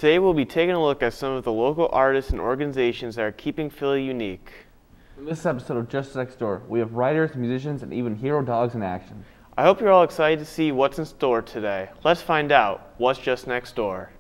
Today we'll be taking a look at some of the local artists and organizations that are keeping Philly unique. In this episode of Just Next Door, we have writers, musicians, and even hero dogs in action. I hope you're all excited to see what's in store today. Let's find out what's just next door.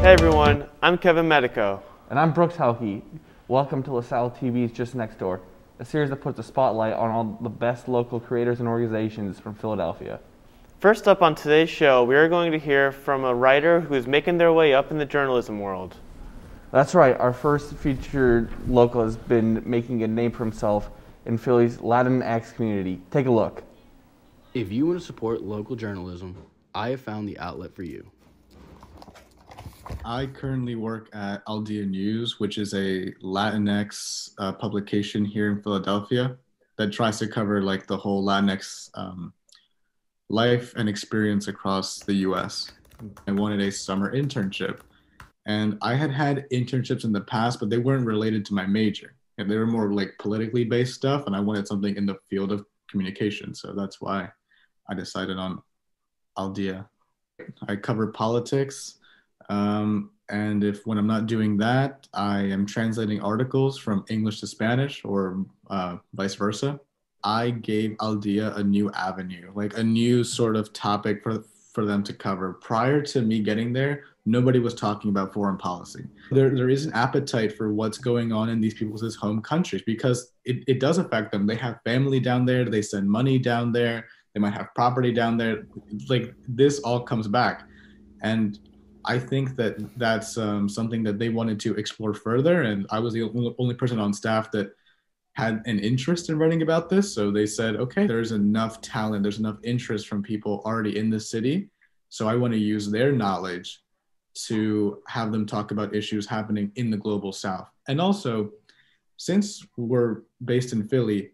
Hey everyone, I'm Kevin Medico. And I'm Brooks Hauke. Welcome to Salle TV's Just Next Door, a series that puts a spotlight on all the best local creators and organizations from Philadelphia. First up on today's show, we are going to hear from a writer who is making their way up in the journalism world. That's right, our first featured local has been making a name for himself in Philly's Latinx community. Take a look. If you want to support local journalism, I have found the outlet for you. I currently work at Al Dia News, which is a Latinx publication here in Philadelphia that tries to cover like the whole Latinx life and experience across the U.S. I wanted a summer internship, and I had internships in the past, but they weren't related to my major, and they were more like politically based stuff, and I wanted something in the field of communication, so that's why I decided on Al Dia. I cover politics. And when I'm not doing that, I am translating articles from English to Spanish or vice versa. I gave Al Dia a new avenue, like a new sort of topic for them to cover. Prior to me getting there, nobody was talking about foreign policy. There is an appetite for what's going on in these people's home countries because it does affect them. They have family down there. They send money down there. They might have property down there. Like this all comes back. And I think that that's something that they wanted to explore further, and I was the only person on staff that had an interest in writing about this. So they said, okay, there's enough talent, there's enough interest from people already in the city, so I want to use their knowledge to have them talk about issues happening in the global South. And also, since we're based in Philly,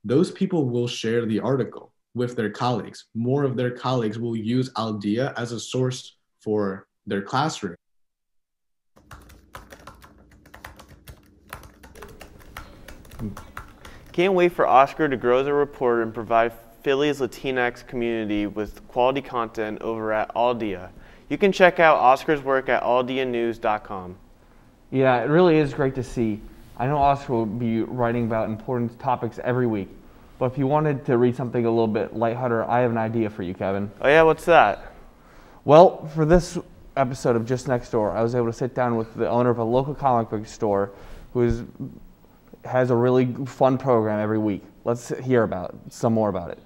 those people will share the article with their colleagues. More of their colleagues will use Al Dia as a source for their classroom. Can't wait for Oscar to grow as a reporter and provide Philly's Latinx community with quality content over at Al Dia. You can check out Oscar's work at aldianews.com. Yeah, it really is great to see. I know Oscar will be writing about important topics every week, but if you wanted to read something a little bit lighthearted, I have an idea for you, Kevin. Oh yeah, what's that? Well, for this episode of Just Next Door, I was able to sit down with the owner of a local comic book store who has a really fun program every week. Let's hear some more about it.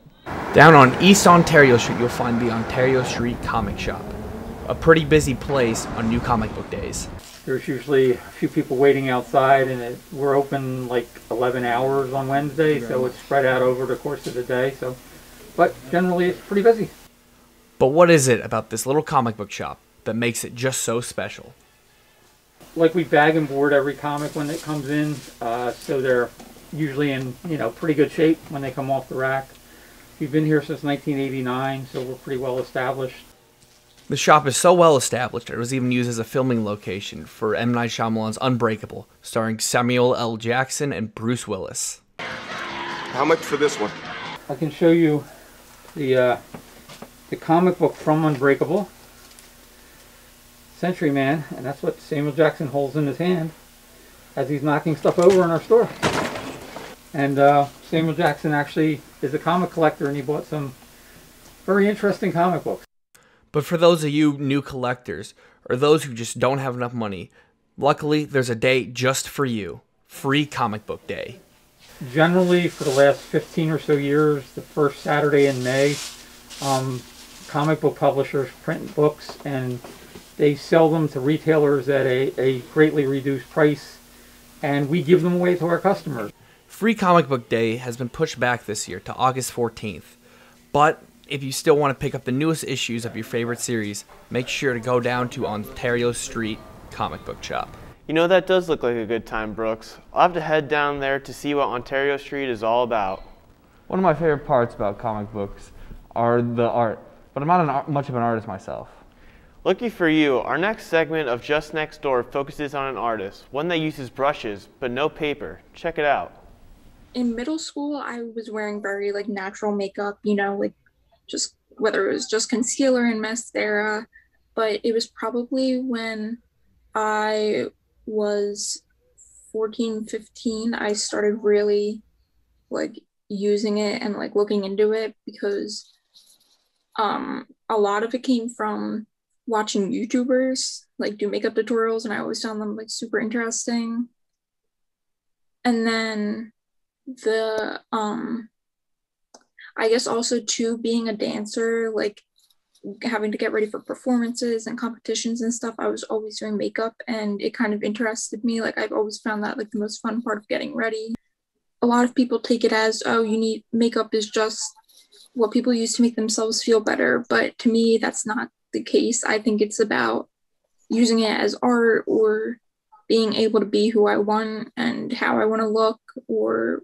Down on East Ontario Street, you'll find the Ontario Street Comic Shop, a pretty busy place on new comic book days. There's usually a few people waiting outside, and we're open like 11 hours on Wednesday, so it's spread out over the course of the day. But generally, it's pretty busy. But what is it about this little comic book shop that makes it just so special? Like, we bag and board every comic when it comes in, so they're usually in pretty good shape when they come off the rack. We've been here since 1989, so we're pretty well established. The shop is so well established it was even used as a filming location for M. Night Shyamalan's Unbreakable, starring Samuel L. Jackson and Bruce Willis. How much for this one? I can show you the comic book from Unbreakable. Century Man, and that's what Samuel Jackson holds in his hand as he's knocking stuff over in our store. And Samuel Jackson actually is a comic collector, and he bought some very interesting comic books. But for those of you new collectors, or those who just don't have enough money, luckily there's a day just for you. Free Comic Book Day. Generally, for the last 15 or so years, the first Saturday in May, comic book publishers print books and they sell them to retailers at a greatly reduced price, and we give them away to our customers. Free Comic Book Day has been pushed back this year to August 14th, but if you still want to pick up the newest issues of your favorite series, make sure to go down to Ontario Street Comic Book Shop. You know, that does look like a good time, Brooks. I'll have to head down there to see what Ontario Street is all about. One of my favorite parts about comic books are the art, but I'm not much of an artist myself. Lucky for you, our next segment of Just Next Door focuses on an artist, one that uses brushes, but no paper. Check it out. In middle school, I was wearing very like natural makeup, like just whether it was just concealer and mascara, but it was probably when I was 14, 15, I started really like using it and like looking into it because a lot of it came from watching YouTubers like do makeup tutorials, and I always found them like super interesting. And then I guess also too, being a dancer, like having to get ready for performances and competitions and stuff, I was always doing makeup, and it kind of interested me. Like I've always found that like the most fun part of getting ready. A lot of people take it as, oh, makeup is just what people use to make themselves feel better, but to me that's not the case. I think it's about using it as art, or being able to be who I want and how I want to look, or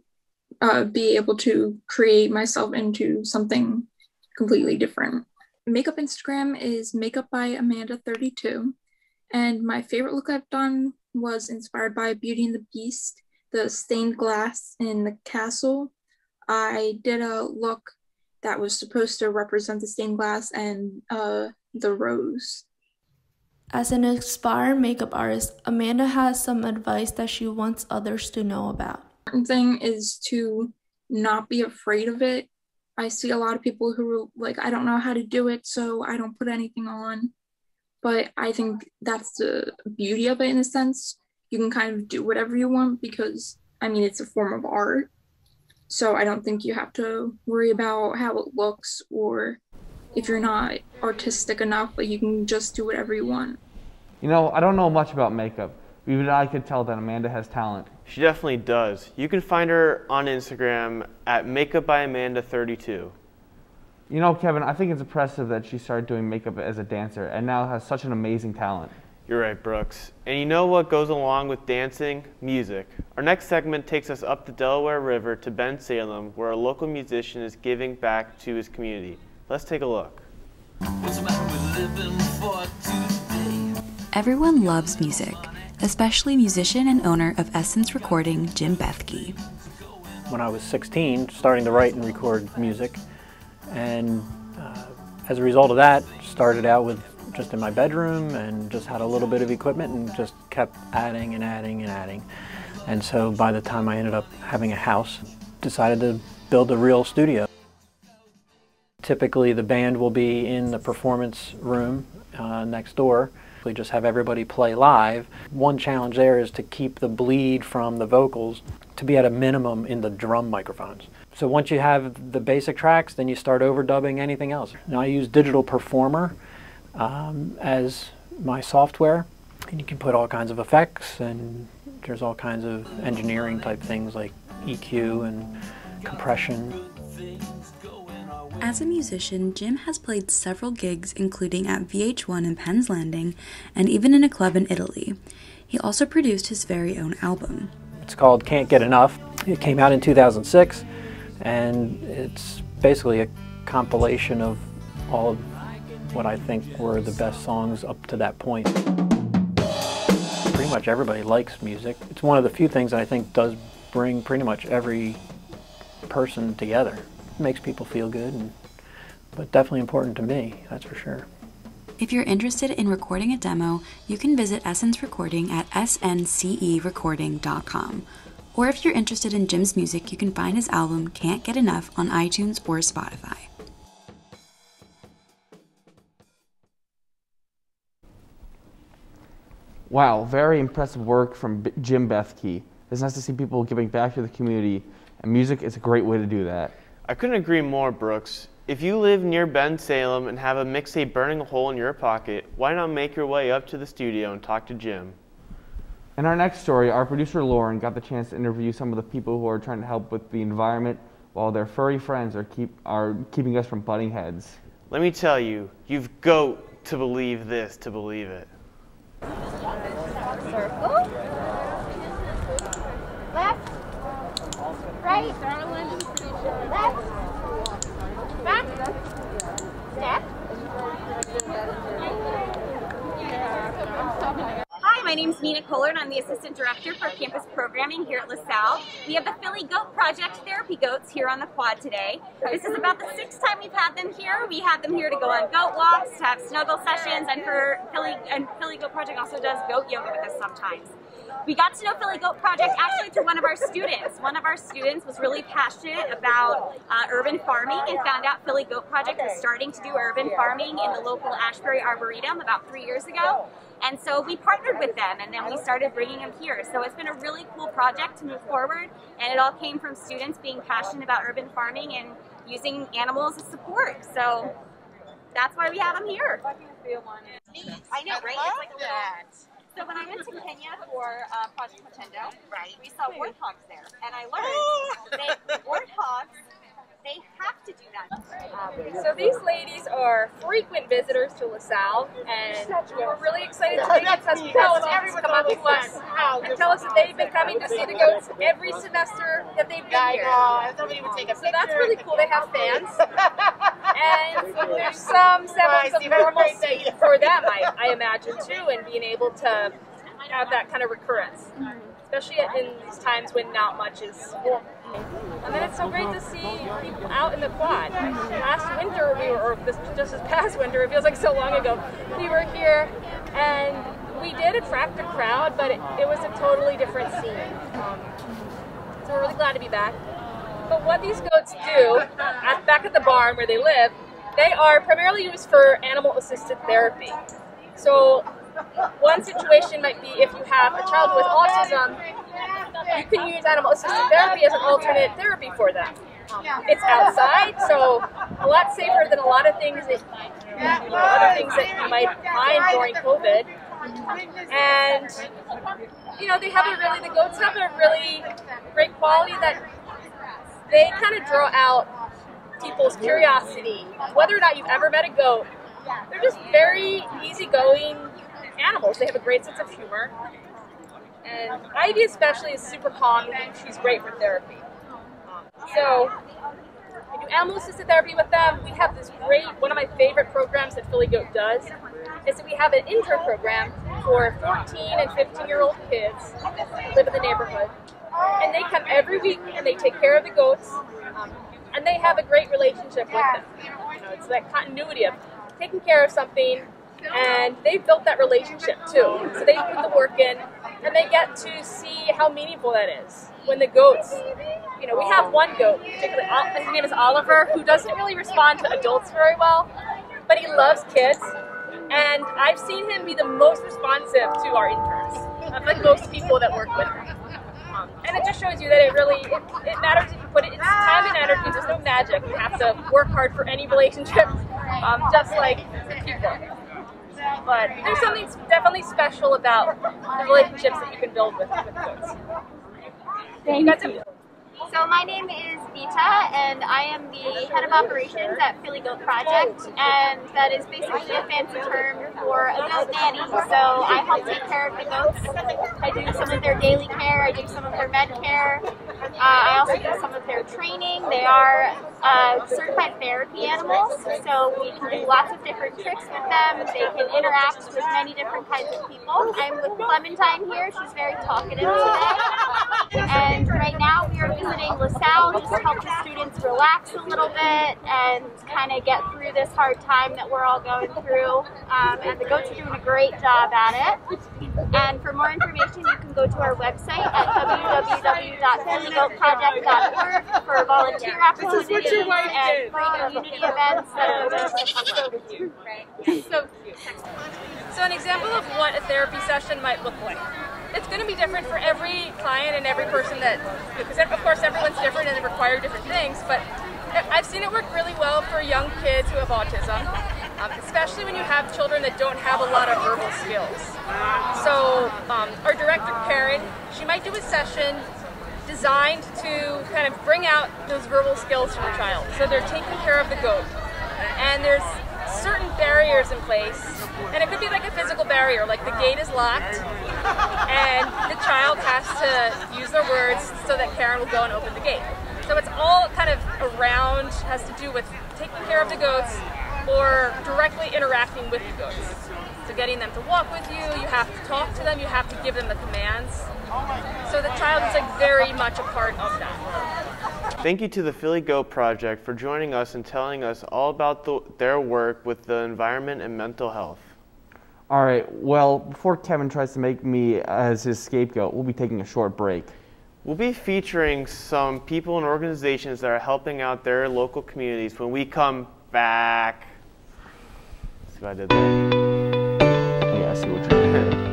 be able to create myself into something completely different. Makeup Instagram is Makeup by Amanda32, and my favorite look I've done was inspired by Beauty and the Beast, the stained glass in the castle. I did a look that was supposed to represent the stained glass and the rose. As an inspired makeup artist, Amanda has some advice that she wants others to know about. The important thing is to not be afraid of it. I see a lot of people who are like, I don't know how to do it, so I don't put anything on. But I think that's the beauty of it in a sense. You can kind of do whatever you want because, I mean, it's a form of art. So I don't think you have to worry about how it looks, or if you're not artistic enough, but you can just do whatever you want. You know, I don't know much about makeup, but even I could tell that Amanda has talent. She definitely does. You can find her on Instagram at makeupbyamanda32. You know, Kevin, I think it's impressive that she started doing makeup as a dancer and now has such an amazing talent. You're right, Brooks. And you know what goes along with dancing? Music. Our next segment takes us up the Delaware River to Bensalem, where a local musician is giving back to his community. Let's take a look. Everyone loves music, especially musician and owner of Essence Recording, Jim Bethke. When I was 16, starting to write and record music, and as a result of that, started out with just in my bedroom and just had a little bit of equipment and just kept adding and adding and adding. And so by the time I ended up having a house, decided to build a real studio. Typically the band will be in the performance room next door. We just have everybody play live. One challenge there is to keep the bleed from the vocals to be at a minimum in the drum microphones. So once you have the basic tracks, then you start overdubbing anything else. Now I use Digital Performer as my software, and you can put all kinds of effects, and there's all kinds of engineering type things like EQ and compression. As a musician, Jim has played several gigs, including at VH1 in Penn's Landing and even in a club in Italy. He also produced his very own album. It's called Can't Get Enough. It came out in 2006, and it's basically a compilation of all of what I think were the best songs up to that point. Pretty much everybody likes music. It's one of the few things that I think does bring pretty much every person together. It makes people feel good, but definitely important to me, that's for sure. If you're interested in recording a demo, you can visit Essence Recording at sncerecording.com. Or if you're interested in Jim's music, you can find his album Can't Get Enough on iTunes or Spotify. Wow, very impressive work from Jim Bethke. It's nice to see people giving back to the community, and music is a great way to do that. I couldn't agree more, Brooks. If you live near Bensalem and have a mixtape burning a hole in your pocket, why not make your way up to the studio and talk to Jim? In our next story, our producer Lauren got the chance to interview some of the people who are trying to help with the environment while their furry friends are keeping us from butting heads. Let me tell you, you've got to believe this to believe it. Circle. right. Back. Step. Hi, my name is Nina Kohler and I'm the Assistant Director for Campus Programming here at LaSalle. We have the Philly Goat Project Therapy Goats here on the quad today. This is about the 6th time we've had them here. We have them here to go on goat walks, to have snuggle sessions, and Philly Goat Project also does goat yoga with us sometimes. We got to know Philly Goat Project actually through one of our students. One of our students was really passionate about urban farming and found out Philly Goat Project was starting to do urban farming in the local Ashbury Arboretum about 3 years ago. And so we partnered with them and then we started bringing them here. So it's been a really cool project to move forward, and it all came from students being passionate about urban farming and using animals as support. So that's why we have them here. I know, right? It's like a little... So when I went to Kenya for Project Matendo, we saw warthogs there, and I learned warthogs, they have to do that. So these ladies are frequent visitors to LaSalle, and we're really excited today because we have folks come up to us and tell us that they've been coming to see the goats every semester that they've been here. So that's really cool. They have fans, and there's some semblance of normalcy for them, I imagine, too, and being able to have that kind of recurrence, especially in these times when not much is. And then it's so great to see people out in the quad. Last winter, just this past winter, it feels like so long ago, we were here and we did attract a crowd, but it was a totally different scene. So we're really glad to be back. But what these goats do, back at the barn where they live, they are primarily used for animal-assisted therapy. So one situation might be if you have a child with autism, you can use animal-assisted therapy as an alternate therapy for them. It's outside, so a lot safer than a lot of things that other things that you might find during COVID. And the goats have a really great quality that they kind of draw out people's curiosity. Whether or not you've ever met a goat, they're just very easygoing animals. They have a great sense of humor. And Ivy especially is super calm and she's great for therapy. So we do animal-assisted therapy with them. We have this great, one of my favorite programs that Philly Goat does is that we have an intern program for 14 and 15-year-old kids who live in the neighborhood. And they come every week and they take care of the goats and they have a great relationship with them. It's that continuity of taking care of something, and they've built that relationship too. So they put the work in and they get to see how meaningful that is. When the goats, we have one goat, particularly, his name is Oliver, who doesn't really respond to adults very well, but he loves kids. And I've seen him be the most responsive to our interns, like most people that work with him. And it just shows you that it matters if you put it, it's time and energy, there's no magic. You have to work hard for any relationship, just like people. But there's something definitely special about the relationships that you can build with goats. You got some. So my name is Vita, and I am the head of operations at Philly Goat Project, and that is basically a fancy term for a goat nanny. So I help take care of the goats. I do some of their daily care, I do some of their med care. I also do some of their training. They are certified therapy animals, so we can do lots of different tricks with them. They can interact with many different kinds of people. I'm with Clementine here. She's very talkative today. And right now we are visiting LaSalle just to help the students relax a little bit and kind of get through this hard time that we're all going through. And the goats are doing a great job at it. And for more information, you can go to our website at www.phillygoatproject.org for volunteer opportunities and free community events that are so cute. So cute. So an example of what a therapy session might look like. It's going to be different for every client and every person because of course everyone's different and they require different things, but I've seen it work really well for young kids who have autism, especially when you have children that don't have a lot of verbal skills. So our director, Karen, she might do a session designed to kind of bring out those verbal skills from the child. So they're taking care of the goat, and there's certain barriers in place, and it could be like a physical barrier, like the gate is locked and the child has to use their words so that Karen will go and open the gate. all kind of around, has to do with taking care of the goats or directly interacting with the goats. So getting them to walk with you, you have to talk to them, you have to give them the commands. So the child is like very much a part of that. Thank you to the Philly Goat Project for joining us and telling us all about their work with the environment and mental health. All right, well, before Kevin tries to make me as his scapegoat, we'll be taking a short break. We'll be featuring some people and organizations that are helping out their local communities when we come back. See what I did there? Yeah, I see what you're doing.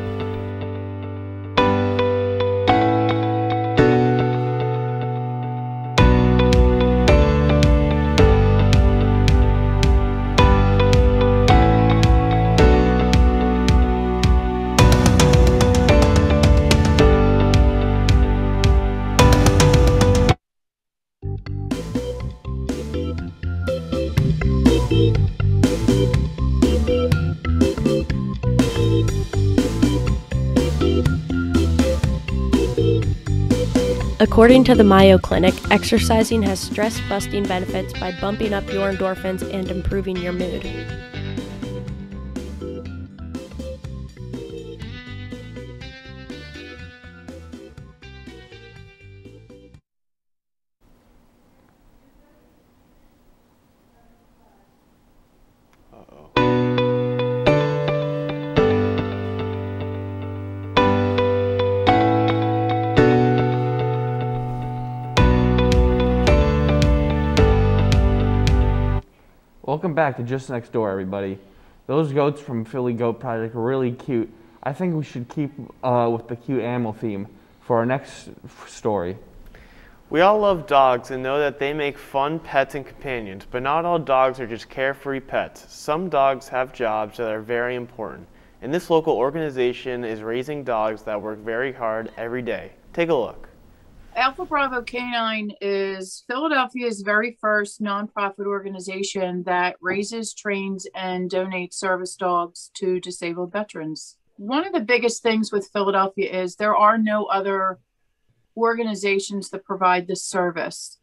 According to the Mayo Clinic, exercising has stress-busting benefits by bumping up your endorphins and improving your mood. Welcome back to Just Next Door, everybody. Those goats from Philly Goat Project are really cute. I think we should keep with the cute animal theme for our next story. We all love dogs and know that they make fun pets and companions, but not all dogs are just carefree pets. Some dogs have jobs that are very important, and this local organization is raising dogs that work very hard every day. Take a look. Alpha Bravo Canine is Philadelphia's very first nonprofit organization that raises, trains, and donates service dogs to disabled veterans. One of the biggest things with Philadelphia is there are no other organizations that provide this service.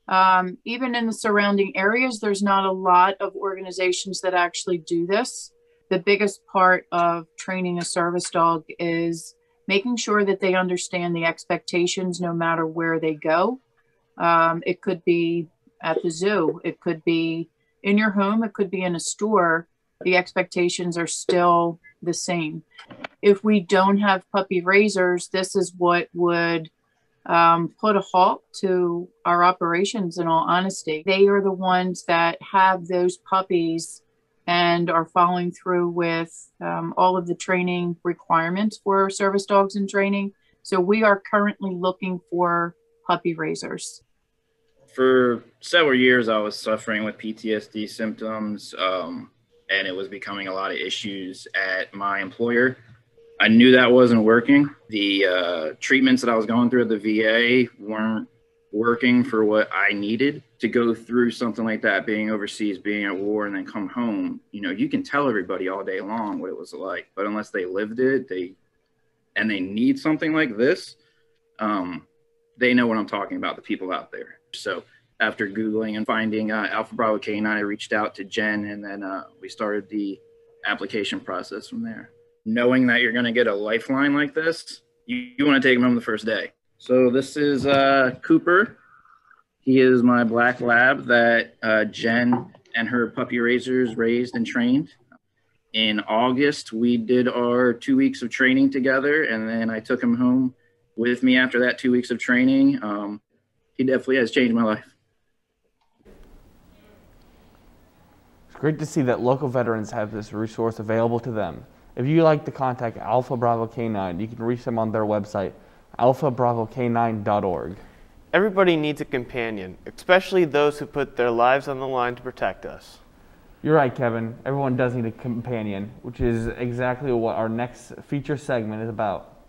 Even in the surrounding areas, there's not a lot of organizations that actually do this. The biggest part of training a service dog is making sure that they understand the expectations no matter where they go. It could be at the zoo, it could be in your home, it could be in a store. The expectations are still the same. If we don't have puppy raisers, this is what would put a halt to our operations, in all honesty. They are the ones that have those puppies and are following through with all of the training requirements for service dogs in training. So we are currently looking for puppy raisers. For several years, I was suffering with PTSD symptoms, and it was becoming a lot of issues at my employer. I knew that wasn't working. The treatments that I was going through at the VA weren't working for what I needed to go through something like that, being overseas, being at war, and then come home. You know, you can tell everybody all day long what it was like, but unless they lived it, they need something like this, they know what I'm talking about, the people out there. So after Googling and finding Alpha Bravo K9, I reached out to Jen, and then we started the application process from there. Knowing that you're going to get a lifeline like this, you want to take them home the first day. So this is Cooper. He is my black lab that Jen and her puppy raisers raised and trained. In August, we did our 2 weeks of training together, and then I took him home with me after that 2 weeks of training. He definitely has changed my life. It's great to see that local veterans have this resource available to them. If you'd like to contact Alpha Bravo K9, you can reach them on their website, alphabravok9.org. Everybody needs a companion, especially those who put their lives on the line to protect us. You're right, Kevin. Everyone does need a companion, which is exactly what our next feature segment is about.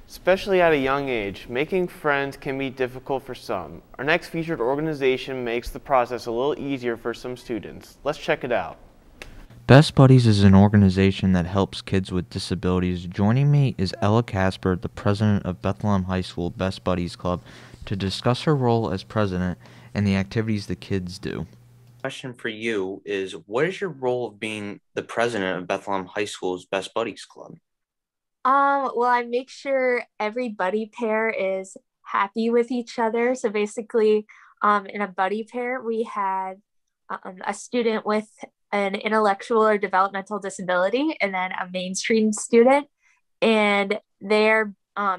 Especially at a young age, making friends can be difficult for some. Our next featured organization makes the process a little easier for some students. Let's check it out. Best Buddies is an organization that helps kids with disabilities. Joining me is Ella Casper, the president of Bethlehem High School Best Buddies Club, to discuss her role as president and the activities the kids do. Question for you is, what is your role of being the president of Bethlehem High School's Best Buddies Club? Well, I make sure every buddy pair is happy with each other. So basically, in a buddy pair, we had a student with an intellectual or developmental disability and then a mainstream student. And they're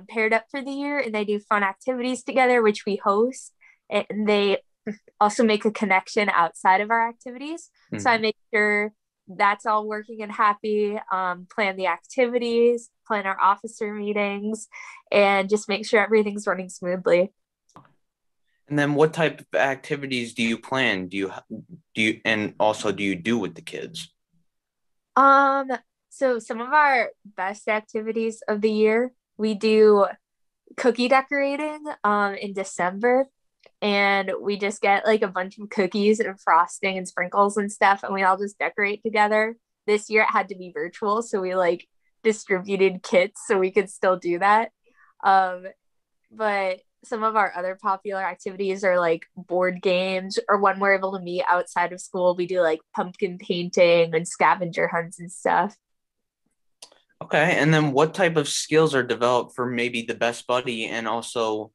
paired up for the year and they do fun activities together, which we host. And they also make a connection outside of our activities. So I make sure that's all working and happy, plan the activities, plan our officer meetings, and just make sure everything's running smoothly. And then what type of activities do you plan? Do you and also do you do with the kids? So some of our best activities of the year, we do cookie decorating in December. And we just get like a bunch of cookies and frosting and sprinkles and stuff, and we all just decorate together. This year it had to be virtual, so we like distributed kits so we could still do that. But some of our other popular activities are like board games, or when we're able to meet outside of school, we do like pumpkin painting and scavenger hunts and stuff. Okay, and then what type of skills are developed for maybe the best buddy and also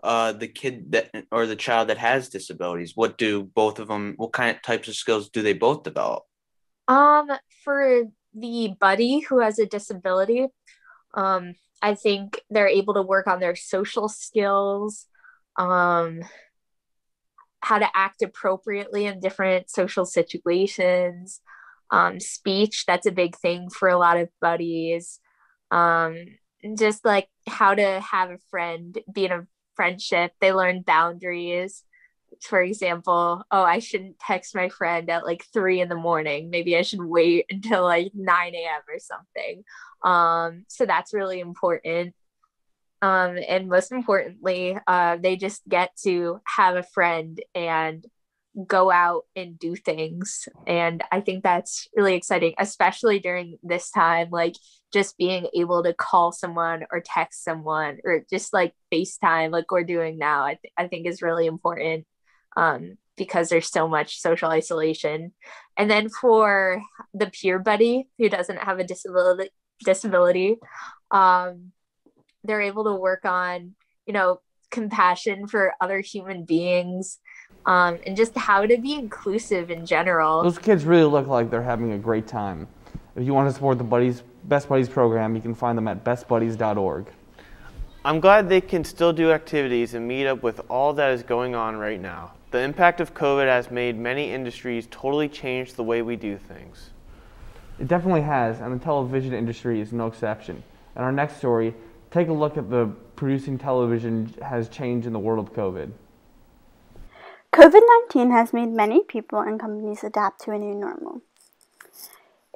the kid that or the child that has disabilities? What do both of them, what kind of types of skills do they both develop? For the buddy who has a disability, I think they're able to work on their social skills, how to act appropriately in different social situations, speech, that's a big thing for a lot of buddies, just like how to have a friend, be in a friendship. They learn boundaries. For example, I shouldn't text my friend at like 3 a.m. Maybe I should wait until like 9 a.m. or something. So that's really important. And most importantly, they just get to have a friend and go out and do things. And I think that's really exciting, especially during this time, like just being able to call someone or text someone or just like FaceTime like we're doing now, I think is really important, because there's so much social isolation. And then for the peer buddy who doesn't have a disability, they're able to work on, compassion for other human beings, and just how to be inclusive in general. Those kids really look like they're having a great time. If you want to support the Best Buddies program, you can find them at bestbuddies.org. I'm glad they can still do activities and meet up with all that is going on right now. The impact of COVID has made many industries totally change the way we do things. It definitely has, and the television industry is no exception. In our next story, take a look at the producing television has changed in the world of COVID. COVID-19 has made many people and companies adapt to a new normal.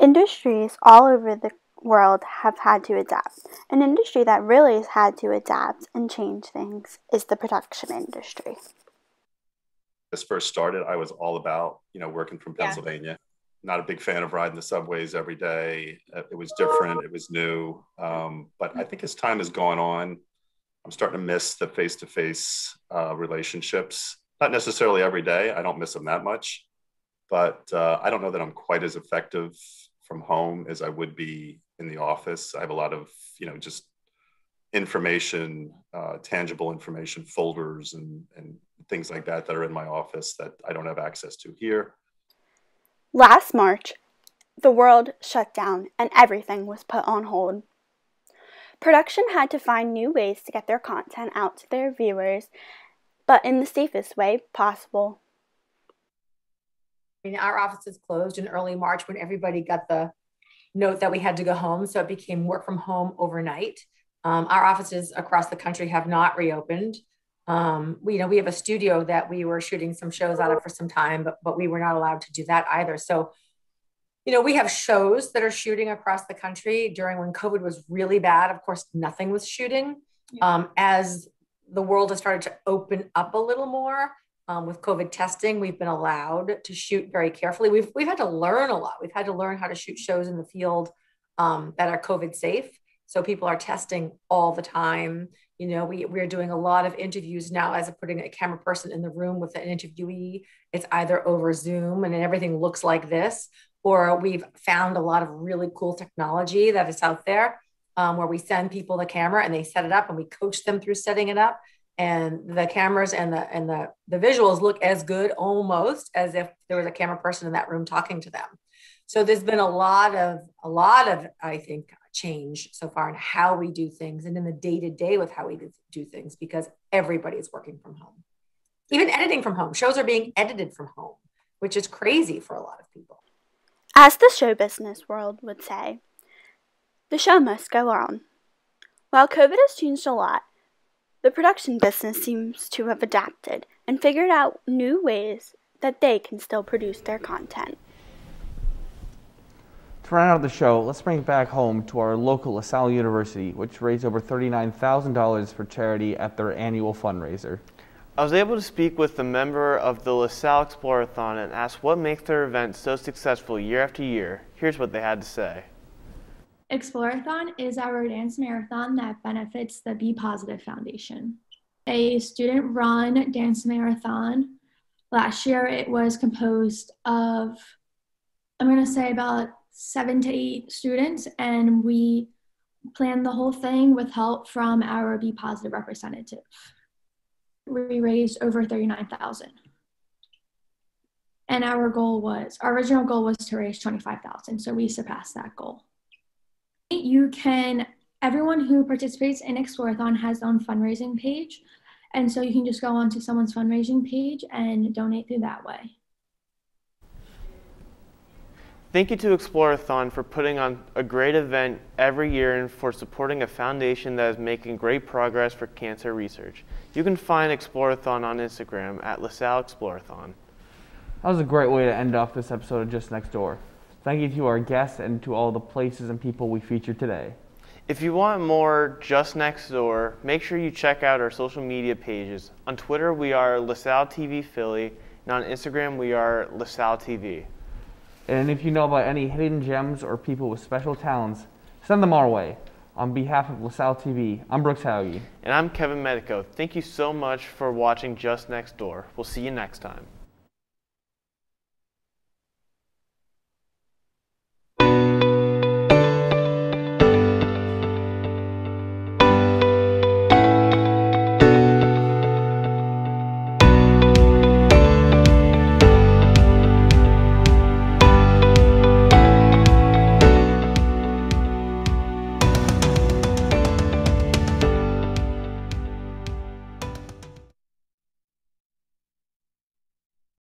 Industries all over the world have had to adapt. An industry that really has had to adapt and change things is the production industry. This first started, I was all about, working from Pennsylvania. Not a big fan of riding the subways every day. It was different, it was new. But I think as time has gone on, I'm starting to miss the face-to-face relationships. Not necessarily every day, I don't miss them that much. But I don't know that I'm quite as effective from home as I would be in the office. I have a lot of, just information, tangible information, folders and things like that are in my office that I don't have access to here. Last March, the world shut down and everything was put on hold. Production had to find new ways to get their content out to their viewers, but in the safest way possible. Our offices closed in early March when everybody got the note that we had to go home, so it became work from home overnight. Our offices across the country have not reopened. We have a studio that we were shooting some shows out of for some time, but we were not allowed to do that either. So, we have shows that are shooting across the country during when COVID was really bad. Of course, nothing was shooting. As the world has started to open up a little more, with COVID testing, we've been allowed to shoot very carefully. We've had to learn a lot. We've had to learn how to shoot shows in the field that are COVID safe. So people are testing all the time. You know, we're doing a lot of interviews now as of putting a camera person in the room with an interviewee. It's either over Zoom and everything looks like this, or we've found a lot of really cool technology that is out there where we send people the camera and they set it up and we coach them through setting it up. And the cameras and the visuals look as good almost as if there was a camera person in that room talking to them. So there's been a lot of, I think, change so far in how we do things and in the day-to-day with how we do things, because everybody's working from home. Even editing from home. Shows are being edited from home, which is crazy for a lot of people. As the show business world would say, the show must go on. While COVID has changed a lot, the production business seems to have adapted and figured out new ways that they can still produce their content. To round out the show, let's bring it back home to our local LaSalle University, which raised over $39,000 for charity at their annual fundraiser. I was able to speak with a member of the LaSalle Explorathon and ask what makes their event so successful year after year. Here's what they had to say. Explorathon is our dance marathon that benefits the Be Positive Foundation. A student-run dance marathon. Last year it was composed of, I'm going to say about 7 to 8 students, and we planned the whole thing with help from our Be Positive representative. We raised over $39,000. And our original goal was to raise $25,000, so we surpassed that goal. Everyone who participates in Explorathon has their own fundraising page, and so you can just go onto someone's fundraising page and donate through that way. Thank you to Explorathon for putting on a great event every year and for supporting a foundation that is making great progress for cancer research. You can find Explorathon on Instagram at LaSalle Explorathon. That was a great way to end off this episode of Just Next Door. Thank you to our guests and to all the places and people we featured today. If you want more Just Next Door, make sure you check out our social media pages. On Twitter, we are LaSalle TV Philly, and on Instagram, we are LaSalle TV. And if you know about any hidden gems or people with special talents, send them our way. On behalf of LaSalle TV, I'm Brooks Hauge. And I'm Kevin Medico. Thank you so much for watching Just Next Door. We'll see you next time.